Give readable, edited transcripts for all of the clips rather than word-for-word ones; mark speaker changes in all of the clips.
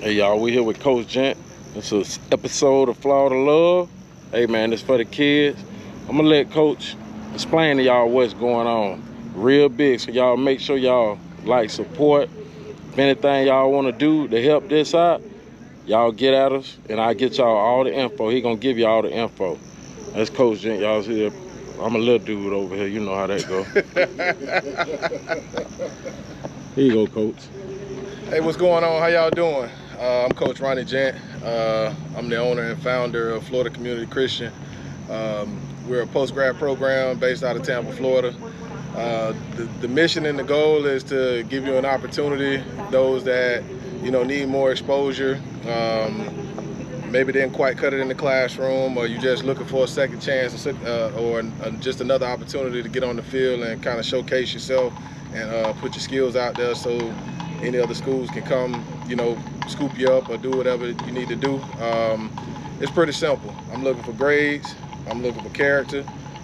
Speaker 1: Hey y'all, we here with Coach Gent. This is an episode of FLAWDA Love. Hey man, this for the kids. I'm gonna let Coach explain to y'all what's going on real big, so y'all make sure y'all like, support. If anything y'all want to do to help this out, y'all get at us and I'll get y'all all the info. He gonna give you all the info. That's Coach Gent. Y'all here. I'm a little dude over here. You know how that go. Here you go, Coach.
Speaker 2: Hey, what's going on? How y'all doing? I'm Coach Ronnie Gent. I'm the owner and founder of FLAWDA Community Christian. We're a post-grad program based out of Tampa, Florida. The mission and the goal is to give you an opportunity, those that need more exposure, maybe didn't quite cut it in the classroom, or you just looking for a second chance, or just another opportunity to get on the field and kind of showcase yourself and put your skills out there so any other schools can come, scoop you up or do whatever you need to do. It's pretty simple. I'm looking for grades, I'm looking for character,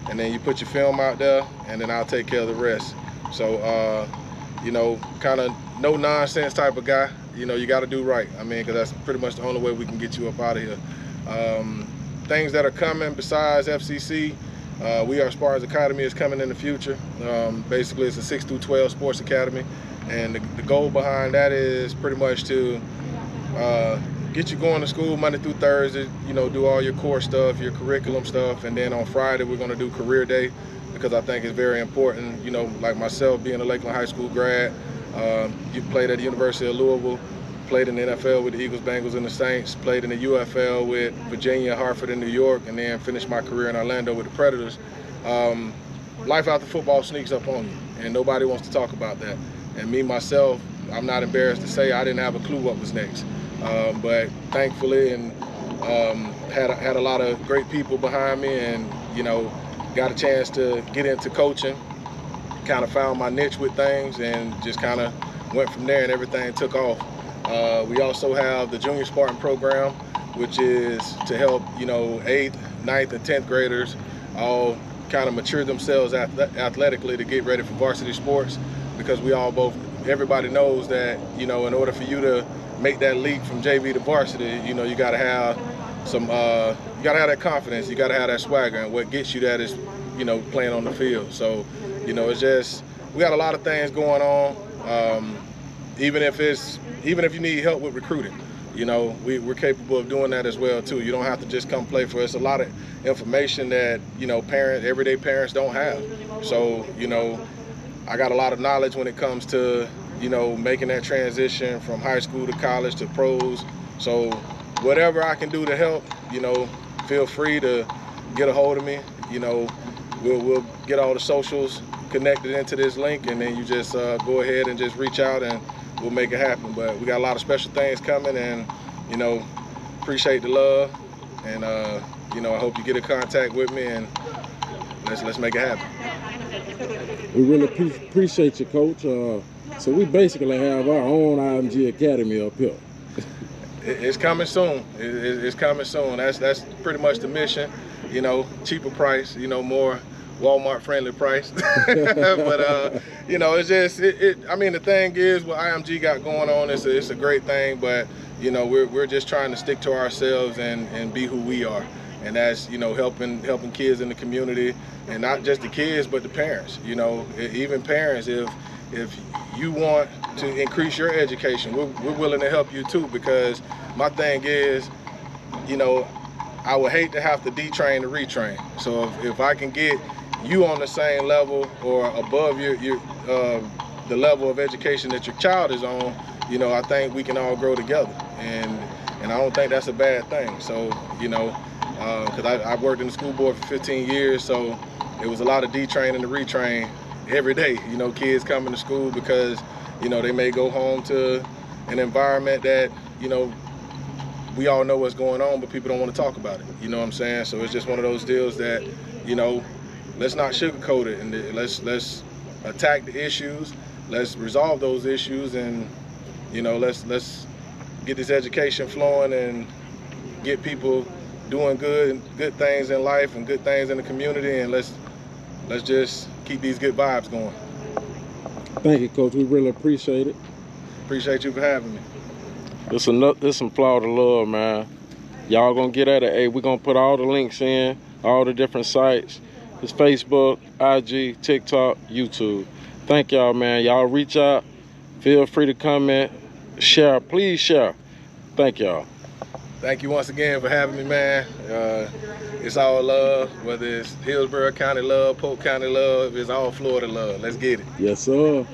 Speaker 2: and then you put your film out there, and then I'll take care of the rest. So, kind of no nonsense type of guy. You got to do right. I mean, because that's pretty much the only way we can get you up out of here. Things that are coming besides FCC, We Are Spartans Academy is coming in the future. Basically, it's a 6 through 12 sports academy. And the goal behind that is pretty much to get you going to school Monday through Thursday, do all your core stuff, your curriculum stuff, and then on Friday we're going to do career day, because I think it's very important, like myself being a Lakeland High School grad, you played at the University of Louisville, played in the NFL with the Eagles, Bengals, and the Saints, played in the UFL with Virginia, Hartford, and New York, and then finished my career in Orlando with the Predators. Life after football sneaks up on you, and nobody wants to talk about that. And me, myself, I'm not embarrassed to say I didn't have a clue what was next. But thankfully, and had a lot of great people behind me, and got a chance to get into coaching, kind of found my niche with things, and just kind of went from there, and everything took off. We also have the Junior Spartan program, which is to help 8th, 9th, and 10th graders all kind of mature themselves athletically to get ready for varsity sports, because everybody knows that in order for you to make that leap from JV to varsity, you got to have that confidence, you got to have that swagger, and what gets you that is playing on the field. So it's just, we got a lot of things going on. Even if you need help with recruiting, we're capable of doing that as well too. You don't have to just come play for us. A lot of information that everyday parents don't have. So I got a lot of knowledge when it comes to making that transition from high school to college to pros. So whatever I can do to help, feel free to get a hold of me. We'll get all the socials connected into this link, and then you just go ahead and just reach out, and we'll make it happen. But we got a lot of special things coming, and appreciate the love, and I hope you get in contact with me, and let's make it happen.
Speaker 1: We really appreciate you, Coach. So we basically have our own IMG Academy up here.
Speaker 2: It's coming soon. It's coming soon. That's pretty much the mission. Cheaper price. More Walmart friendly price. But it's just I mean, the thing is, what IMG got going on is it's a great thing. But we're just trying to stick to ourselves and be who we are. And that's helping kids in the community, and not just the kids but the parents. Even parents, if you want to increase your education, we're willing to help you too, because my thing is, I would hate to have to detrain to retrain. So if I can get you on the same level or above the level of education that your child is on, I think we can all grow together, and I don't think that's a bad thing. So because I've worked in the school board for 15 years, so it was a lot of detraining to retrain every day. Kids coming to school because they may go home to an environment that we all know what's going on, but people don't want to talk about it. You know what I'm saying? So it's just one of those deals that let's not sugarcoat it, and let's attack the issues. Let's resolve those issues, and let's get this education flowing and get people doing good things in life and good things in the community, and let's just keep these good vibes going.
Speaker 1: Thank you, Coach. We really appreciate it.
Speaker 2: Appreciate you for having me.
Speaker 1: This some FLAWDA love, man. Y'all gonna get at it. Hey, we're gonna put all the links in, all the different sites. It's Facebook, IG, TikTok, YouTube. Thank y'all, man. Y'all reach out. Feel free to comment, share. Please share. Thank y'all.
Speaker 2: Thank you once again for having me, man. It's all love, whether it's Hillsborough County love, Polk County love, it's all Florida love. Let's get it.
Speaker 1: Yes, sir.